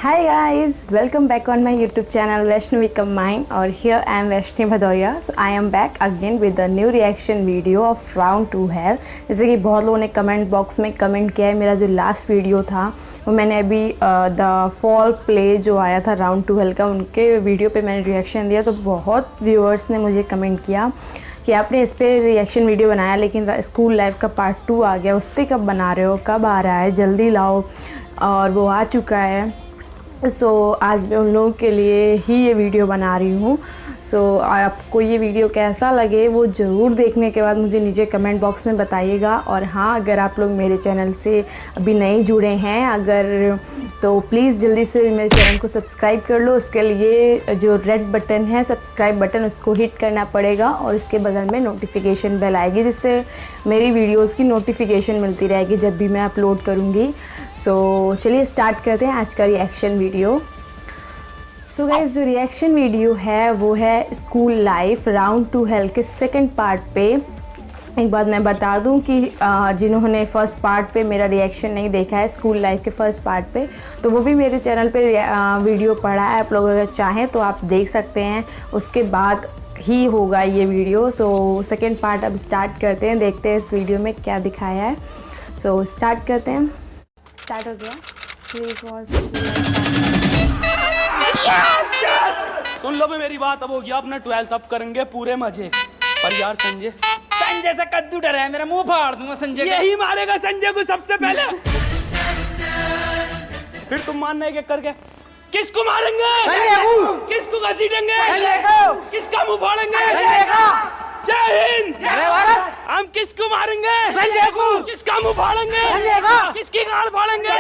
Hi guys, welcome back on my YouTube channel Vaishnavi Combine और here I am Vaishnavi Bhadoria. So I am back again with a new reaction video of Round 2 Hell. जैसे कि बहुत लोगों ने comment box में comment किया है, मेरा जो लास्ट वीडियो था वो मैंने अभी द फॉल प्ले जो आया था राउंड 2 Hell का, उनके वीडियो पे मैंने रिएक्शन दिया। तो बहुत व्यूअर्स ने मुझे कमेंट किया कि आपने इस पर रिएक्शन वीडियो बनाया लेकिन स्कूल लाइफ का पार्ट 2 आ गया, उस पर कब बना रहे हो, कब आ रहा है, जल्दी लाओ। और वो आ चुका है। आज मैं उन लोगों के लिए ही ये वीडियो बना रही हूँ। आपको ये वीडियो कैसा लगे वो ज़रूर देखने के बाद मुझे नीचे कमेंट बॉक्स में बताइएगा। और हाँ, अगर आप लोग मेरे चैनल से अभी नहीं जुड़े हैं तो प्लीज़ जल्दी से मेरे चैनल को सब्सक्राइब कर लो। उसके लिए जो रेड बटन है सब्सक्राइब बटन, उसको हिट करना पड़ेगा और इसके बगल में नोटिफिकेशन बेल आएगी, जिससे मेरी वीडियोज़ की नोटिफिकेशन मिलती रहेगी जब भी मैं अपलोड करूँगी। चलिए स्टार्ट करते हैं आज का रिएक्शन वीडियो। गाइस, जो रिएक्शन वीडियो है वो है स्कूल लाइफ राउंड 2 Hell के सेकंड पार्ट पे। एक बात मैं बता दूं कि जिन्होंने फर्स्ट पार्ट पे मेरा रिएक्शन नहीं देखा है स्कूल लाइफ के फर्स्ट पार्ट पे, तो वो भी मेरे चैनल पे वीडियो पड़ा है। आप लोग अगर चाहें तो आप देख सकते हैं, उसके बाद ही होगा ये वीडियो। सेकंड पार्ट अब स्टार्ट करते हैं, देखते हैं इस वीडियो में क्या दिखाया है। स्टार्ट करते हैं। स्टार्ट हो गया। सुन लो भी मेरी बात, अब हो गया अपना 12th, अब करेंगे पूरे मजे। पर यार संजय से कद्दू डर है, मेरा मुंह फाड़ दूंगा संजय। यही मारेगा संजय को सबसे पहले। फिर तुम मानना है करके किसको मारेंगे, किसको घसीटेंगे, किसका मुंह फाड़ेंगे। जय हिंद, हम किसको मारेंगे, किसका मुंह फाड़ेंगे, किसकी गांड फाड़ेंगे।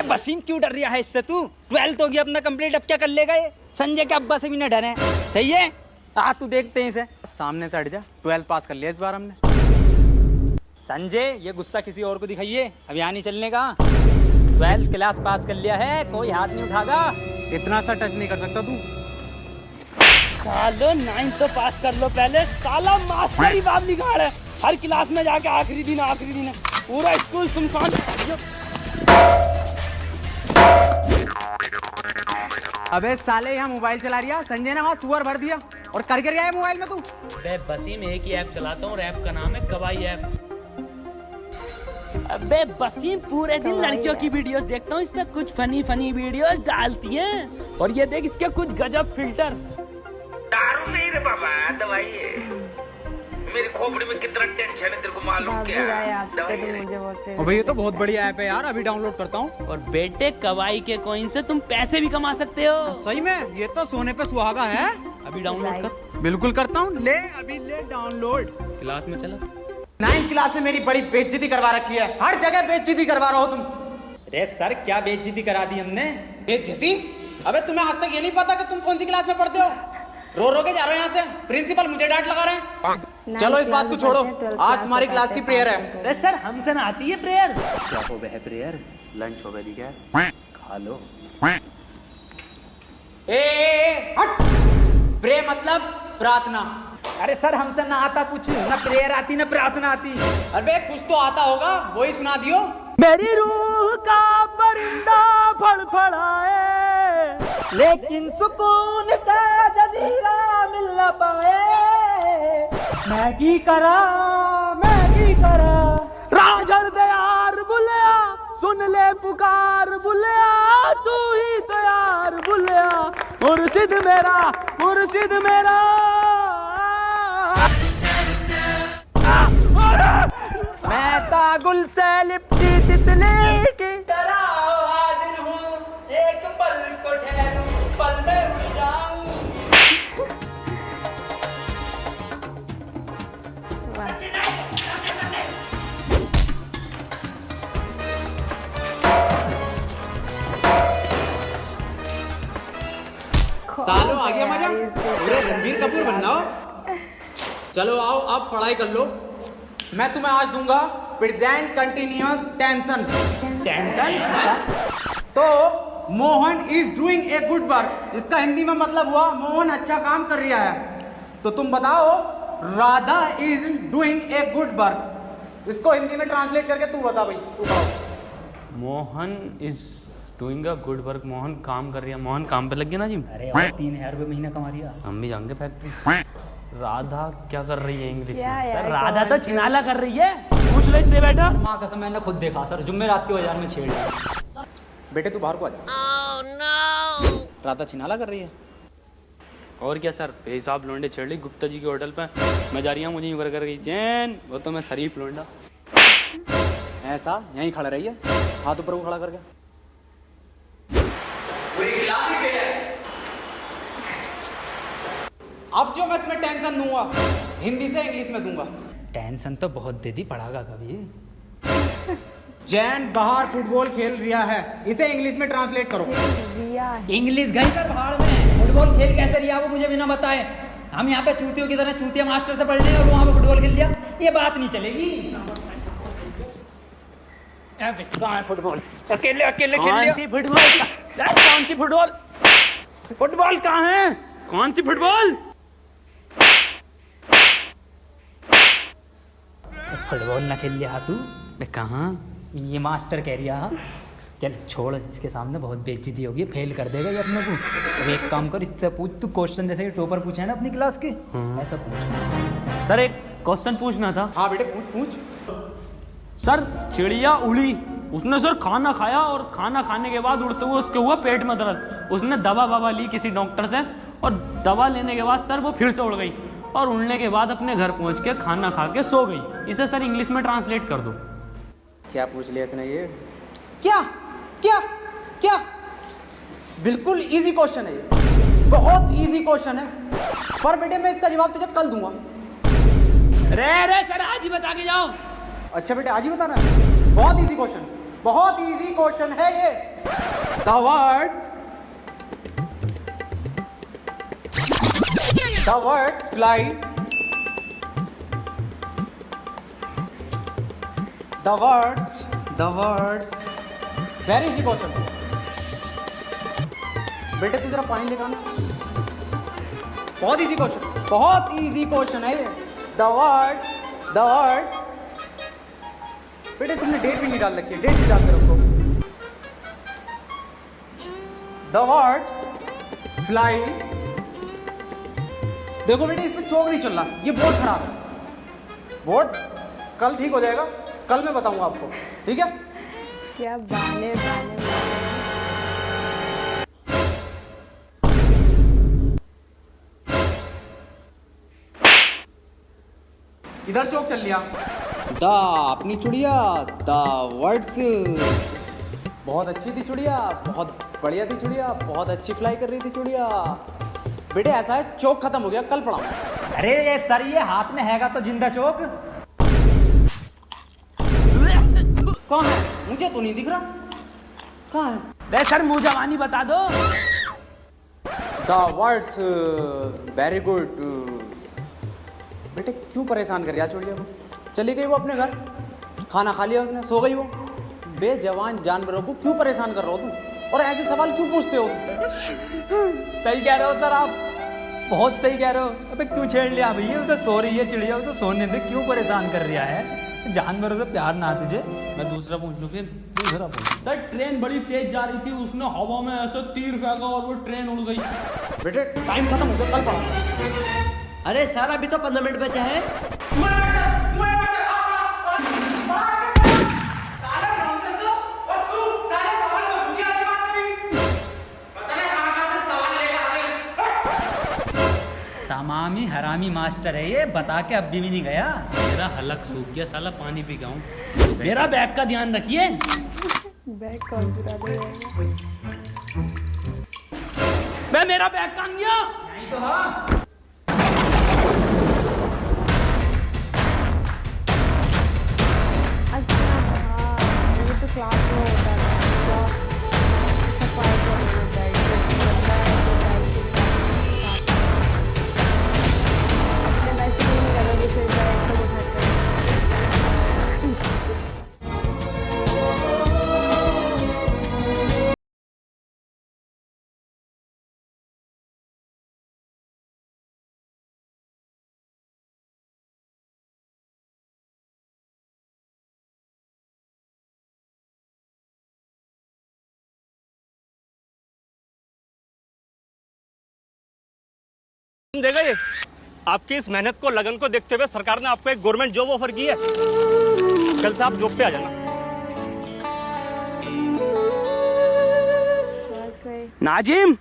वसीम क्यों डर रहा है इससे? तू 12th हो गया अपना कंप्लीट, अब क्या कर लेगा ये? संजय के अब्बा से भी न डरे, सही है? तू देखते हैं इसे, सामने से हट जा। 12th पास कर लिया इस बार हमने। संजय, ये गुस्सा किसी और को दिखाइए, अब यहाँ नहीं चलने का। 12th क्लास पास कर लिया है, कोई हाथ नहीं उठागा। इतना सा टच नहीं कर सकता तू। सालो 9th तो पास कर लो पहले। साला मास्टर ही बाप निकाल है, हर क्लास में जाके आखिरी दिन पूरा स्कूल सुनसान। अबे साले, यहाँ मोबाइल चला रहा संजय ने, वहाँ सुअर भर दिया। और कर रहा है मोबाइल में तू? अबे वसीम, एक ही ऐप चलाता हूँ, ऐप का नाम है कवाई ऐप। अबे वसीम, पूरे दिन लड़कियों की वीडियोस देखता हूँ, इस पे कुछ फनी वीडियोस डालती हैं। और ये देख, इसके कुछ गजब फिल्टर। दारू नहीं रे बाबा, दवाई है। मेरी खोपड़ी में कितना टेंशन है तेरे को मालूम क्या? ये तो बहुत बढ़िया ऐप है यार, अभी डाउनलोड करता हूँ। और बेटे, कवाई के कॉइन से तुम पैसे भी कमा सकते हो। सही में? ये तो सोने पे सुहागा है। अभी डाउनलोड कर। बिल्कुल करता हूँ, ले अभी ले डाउनलोड। क्लास में चला। 9th क्लास में मेरी बड़ी बेइज्जती करवा रखी है, हर जगह बेइज्जती करवा रहा हो तुम। अरे सर, क्या बेइज्जती करा दी हमने? बेइज्जती? अबे तुम्हें आज तक ये नहीं पता कि तुम कौन सी क्लास में पढ़ते हो? रो के जा रहे हो यहाँ से, प्रिंसिपल मुझे डांट लगा रहे हैं। चलो इस बात को छोड़ो, आज तुम्हारी क्लास की प्रेयर है। अरे सर, हमसे ना आती है प्रेयर। क्या हो बे प्रेयर? लंच हो गई क्या? खा लो। हट। प्रे मतलब प्रार्थना। अरे सर, हमसे ना आता कुछ, ना प्रेयर आती ना प्रार्थना आती। अरे कुछ तो आता होगा, वही सुना दियो। मेरी रूह का परिंदा फड़फड़ाए, लेकिन सुकून का जजीरा मिल न पाए। मैगी करा राजड़ दे यार बुलिया, सुन ले पुकार बुलिया, तू ही तो यार बुलिया, मुर्शिद मेरा। मैं तागुल से लिपटी तितली की हाजिर हूँ, एक पल को ठहरूं, पल में उड़ जाऊं। सालों आ गया मजा, पूरे रणबीर कपूर बनना हो। चलो आओ, अब पढ़ाई कर लो। मैं तुम्हें आज दूंगा प्रेजेंट कंटिन्यूअस टेंशन। तो Mohan is doing a good work, इसका हिंदी में मतलब हुआ मोहन अच्छा काम कर रहा है। तो तुम बताओ, Radha is doing a good work, इसको हिंदी में ट्रांसलेट करके तू बता भाई, तू बताओ। Mohan is doing a good work. Mohan काम कर रही है। मोहन काम पे लग गया ना जी। अरे और 3,000 रुपये महीना कमा रही है। हम भी जाएंगे फैक्ट्री। राधा क्या कर रही है इंग्लिश क्या में? यार, सर राधा तो कौन छिनाला कर रही है। पूछ लो इससे बेटा। माँ कसम मैंने खुद देखा सर, जुम्मेरात के बाजार में छेड़ लिया। बेटे तू बाहर को आ जा। राधा छिनाला कर रही है। और क्या सर, बेहिसाब लौंडे छेड़ ली गुप्ता जी के होटल पे। मैं जा रही हूँ, मुझे यूँ कर गई जैन, वो तो मैं शरीफ लौंडा। ऐसा यहीं खड़ा रही है, हाथ ऊपर को खड़ा करके। अब जो मैं तुम्हें टेंशन दूंगा हिंदी से इंग्लिश में दूंगा। टेंशन तो बहुत दे दी, पढ़ागा कभी। जैन बाहर फुटबॉल खेल रहा है, इसे इंग्लिश में ट्रांसलेट करो। रिया है। इंग्लिश गई सर भाड़ में। फुटबॉल खेल कैसे रिया वो मुझे बिना बताए। हम यहाँ पे चूतियों की तरह चूतिया मास्टर से पढ़ रहे हैं और वहाँ पे फुटबॉल खेल लिया, ये बात नहीं चलेगी। कहाँ है फुटबॉल? अकेले अकेले खेल लिया। कौन सी फुटबॉल? कौन सी फुटबॉल? फुटबॉल कहाँ है? कौन सी फुटबॉल? फुटबॉल ना खेल लिया तू। कहाँ? ये मास्टर कह रहा। चल छोड़, इसके सामने बहुत बेइज्जती होगी, फेल कर देगा ये अपने को। अब एक काम कर, इससे पूछ तू क्वेश्चन, जैसे कि टॉपर पूछा है ना अपनी क्लास के, ऐसा पूछ। सर एक क्वेश्चन पूछना था। हाँ बेटे पूछ पूछ। सर चिड़िया उड़ी, उसने सर खाना खाया और खाना खाने के बाद उड़ते हुए उसके हुआ पेट में दर्द। उसने दवा ववा ली किसी डॉक्टर से और दवा लेने के बाद सर वो फिर से उड़ गई और उड़ने के बाद अपने घर पहुंच के खाना खा के सो गई। इसे सर इंग्लिश में ट्रांसलेट कर दो। क्या पूछ लिया इसने ये? क्या क्या क्या? बिल्कुल इजी क्वेश्चन है ये, बहुत इजी क्वेश्चन है, पर बेटे मैं इसका जवाब तुझे कल दूंगा। रे सर आज ही बता के जाओ। अच्छा बेटे आज ही बताना है? बहुत इजी क्वेश्चन, बहुत इजी क्वेश्चन है ये। The word fly, the words very easy question. बेटे तू जरा पानी लेकर आना। बहुत इजी क्वेश्चन, बहुत इजी क्वेश्चन है ये। द वर्ड बेटे तुमने डेट भी नहीं डाल रखी है, डेट भी डाल के रखो। The words fly. देखो बेटे इसमें चौक नहीं चल रहा, ये बोर्ड खराब है। बोर्ड कल ठीक हो जाएगा, कल मैं बताऊंगा आपको, ठीक है? क्या बाने बाने बाने। इधर चौक चल लिया। द अपनी चुड़िया, द वर्ड्स। बहुत अच्छी थी चुड़िया, बहुत बढ़िया थी चुड़िया, बहुत अच्छी फ्लाई कर रही थी चुड़िया। बेटे ऐसा है चौक खत्म हो गया, कल पढ़ाऊंगा। अरे ये सर ये हाथ में हैगा तो जिंदा चौक कहाँ है? मुझे तो नहीं दिख रहा, कहाँ है? रे सर मुँह जवानी बता दो। The words very good. बेटे क्यों परेशान कर रहा चुड़िया को? चली गई वो अपने घर, खाना खा लिया उसने, सो गई वो। बेजवान जानवरों को क्यों परेशान कर रहे हो तुम, और ऐसे सवाल क्यों पूछते हो? सही कह रहे हो सर आप, बहुत सही कह रहे हो। अबे क्यों छेड़ लिया भैया? उसे सो रही है चिड़िया, उसे सोने दे, क्यों परेशान कर रहा है? जानवरों से प्यार ना तुझे? मैं दूसरा पूछ लूँ फिर। दूसरा पूछ। सर ट्रेन बड़ी तेज जा रही थी, उसने हवा में ऐसे तीर फेंका और वो ट्रेन उड़ गई। बेटे टाइम खत्म हो गया, कल पढ़ाऊंगा। अरे सर अभी तो 15 मिनट बचे हैं। तमामी हरामी मास्टर है ये, बता के अब भी नहीं गया। मेरा हलक सूख गया, साला पानी पी गया हूँ। मेरा बैग का ध्यान रखिए। बैग कौन चुरा देगा? मैं मेरा बैग कहाँ गया? नहीं तो हाँ। अच्छा हाँ, ये तो क्लास में होता था। सफाई करना होता है। अपने वैसे नहीं करो जैसे बैग सब उठाते हैं। देगा ये। आपकी इस मेहनत को, लगन को देखते हुए सरकार ने आपको एक गवर्नमेंट जॉब ऑफर की है। कल से आप जॉब पे आ जाना। नाजिम,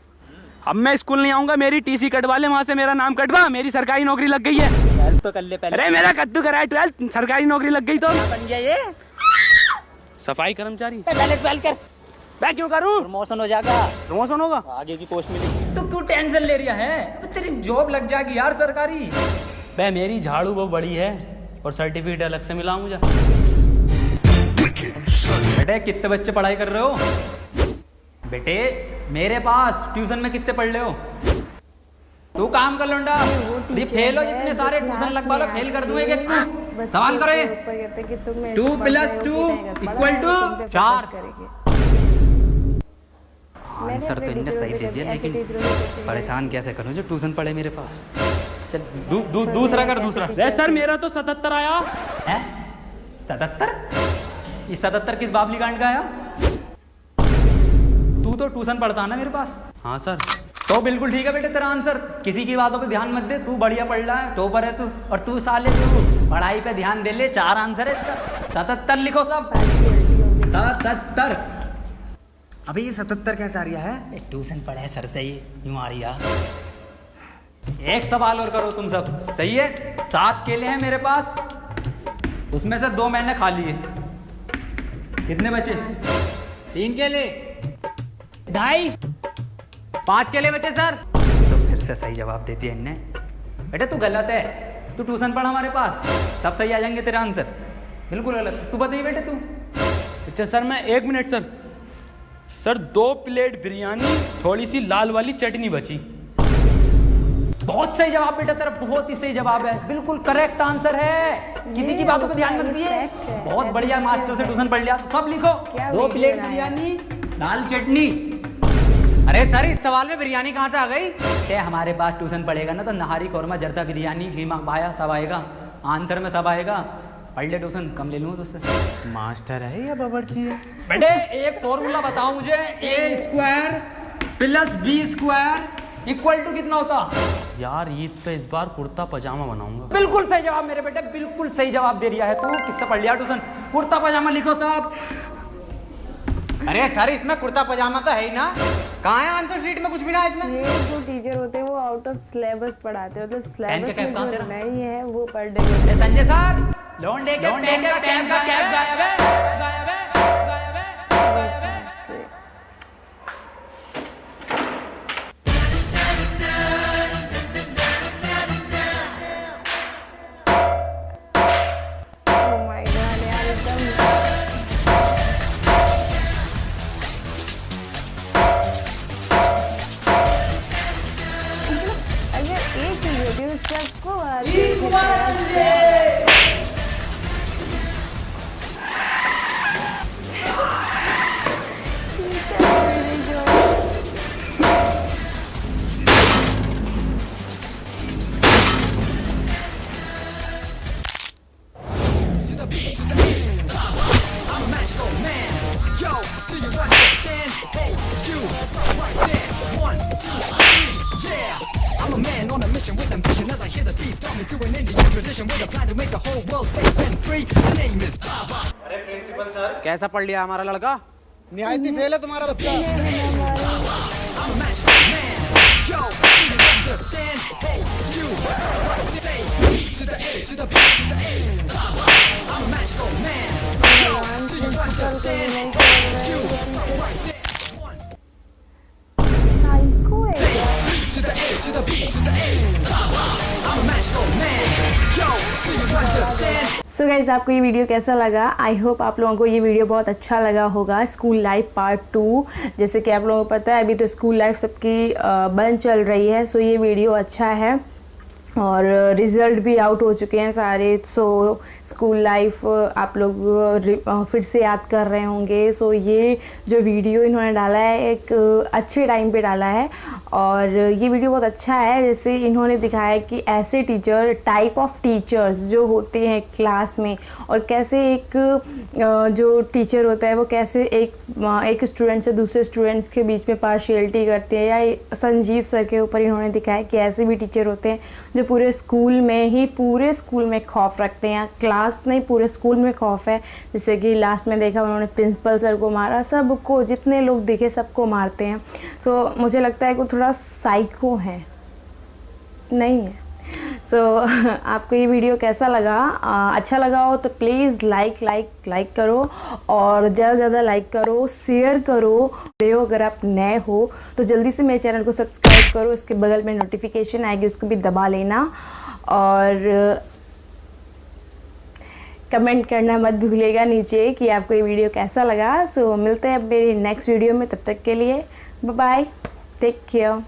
अब मैं स्कूल नहीं आऊंगा, मेरी टीसी कटवा ले, वहाँ से मेरा नाम कटवा, मेरी सरकारी नौकरी लग गई है। 12th तो कर ले पहले। अरे मेरा कद्दू करा है 12th, सरकारी नौकरी लग गई तो बन गया ये सफाई कर्मचारी। पहले 12 कर, मैं क्यों करूँ? प्रमोशन हो जाएगा, प्रमोशन होगा, आगे की पोस्ट मिलेगी। तो क्यों टेंशन ले रहा है? तेरी जॉब लग जाएगी यार सरकारी। बे मेरी झाड़ू बहुत बड़ी है और सर्टिफिकेट अलग से मिला मुझे। बेटे कितने बच्चे पढ़ाई कर रहे हो? बेटे मेरे पास ट्यूशन में कितने पढ़ रहे हो? तू काम कर लौंडा, ये फेल हो जितने सारे ट्यूशन लगवा लो, फेल कर दूं एक एक को। सवाल करो ये। 2 + 2 = 4। आंसर तो इनने सही दे दिया, लेकिन परेशान कैसे करूं जो ट्यूशन पढ़े मेरे पास। चल दूसरा कर, दूसरा। वे सर मेरा तो 77 आया है। 77? ये 77 किस बाबली कांड का आया? तू तो ट्यूशन पढ़ता ना मेरे पास। हाँ सर। तो बिल्कुल ठीक है बेटे तेरा आंसर, किसी की बातों पे ध्यान मत दे, तू बढ़िया पढ़ रहा है, टॉपर है तू। और तू साले तू पढ़ाई पे ध्यान दे ले। 4 आंसर है इसका। 77 लिखो सब। 77। अभी ये 77 कैसे आ रहा है? ट्यूशन पढ़े सर से ही यूं आ रही है। एक सवाल और करो तुम सब, सही है? 7 केले हैं मेरे पास, उसमें से 2 मैंने खा लिए, कितने बचे? 3 केले, 2.5, 5 केले बचे सर। तो फिर से सही जवाब देती है इनने। बेटे तू गलत है, तू ट्यूशन पढ़ हमारे पास, सब सही आ जाएंगे तेरा आंसर। बिल्कुल गलत। तू बताइए बेटे तू। अच्छा सर मैं 1 मिनट सर 2 प्लेट बिरयानी, थोड़ी सी लाल वाली चटनी बची। बहुत सही जवाब बेटा तेरा, बहुत ही सही जवाब है, बिल्कुल करेक्ट आंसर है। किसी की बातों पे ध्यान मत दिए। बहुत बढ़िया, मास्टर से ट्यूशन पढ़ लिया। सब लिखो। 2 प्लेट बिरयानी, लाल चटनी। अरे सर इस सवाल में बिरयानी कहाँ से आ गई? क्या हमारे पास ट्यूशन पढ़ेगा ना तो नहारी, कौरमा, जर्दा, बिरयानी, खीमा, भाया सब आएगा, आंसर में सब आएगा। पढ़ ले ट्यूशन, कम ले लूँ तुझसे। मास्टर है या बावर्ची है? बेटे एक फॉर्मूला बताओ मुझे, A² + B² = कितना होता? यार ईद पे इस बार कुर्ता पजामा बनाऊंगा। बिल्कुल सही जवाब मेरे बेटे, बिल्कुल सही जवाब दे रहा है तू। किससे पढ़ लिया ट्यूशन? कुर्ता पजामा लिखो साहब। अरे सर इसमें कुर्ता पजामा तो है ही ना, कहाँ है आंसर शीट में? कुछ भी ना है इसमें। ये जो टीचर होते हैं वो आउट ऑफ सिलेबस पढ़ाते हैं, मतलब सिलेबस में जो नहीं है वो पढ़ देंगे। संजय सर, लोन दे के कैब गायब है। Oh my God, यार एकदम अगर एक चीज होती है सबको कैसा पढ़ लिया हमारा लड़का? निहायती फेल है तुम्हारा बच्चा। साइको है सो गाइज आपको ये वीडियो कैसा लगा? आई होप आप लोगों को ये वीडियो बहुत अच्छा लगा होगा। स्कूल लाइफ पार्ट 2, जैसे कि आप लोगों को पता है अभी तो स्कूल लाइफ सबकी बंद चल रही है, सो ये वीडियो अच्छा है। और रिज़ल्ट भी आउट हो चुके हैं सारे। सो स्कूल लाइफ आप लोग फिर से याद कर रहे होंगे। सो ये जो वीडियो इन्होंने डाला है एक अच्छे टाइम पे डाला है और ये वीडियो बहुत अच्छा है। जैसे इन्होंने दिखाया कि ऐसे टीचर, टाइप ऑफ टीचर्स जो होते हैं क्लास में, और कैसे एक जो टीचर होता है वो कैसे एक स्टूडेंट से दूसरे स्टूडेंट्स के बीच में पार्शियलिटी करते हैं। या संजीव सर के ऊपर इन्होंने दिखाया कि ऐसे भी टीचर होते हैं जो पूरे स्कूल में खौफ रखते हैं। क्लास नहीं, पूरे स्कूल में खौफ है। जैसे कि लास्ट में देखा उन्होंने प्रिंसिपल सर को मारा, सबको, जितने लोग दिखे सबको मारते हैं। तो मुझे लगता है कि वो थोड़ा साइको है, नहीं है। सो आपको ये वीडियो कैसा लगा? अच्छा लगा हो तो प्लीज़ लाइक करो और ज़्यादा से ज़्यादा लाइक करो, शेयर करो। अगर आप नए हो तो जल्दी से मेरे चैनल को सब्सक्राइब करो, इसके बगल में नोटिफिकेशन आएगी उसको भी दबा लेना और कमेंट करना मत भूलिएगा नीचे कि आपको ये वीडियो कैसा लगा। सो मिलते हैं अब मेरी नेक्स्ट वीडियो में, तब तक के लिए बाय बाय, टेक केयर।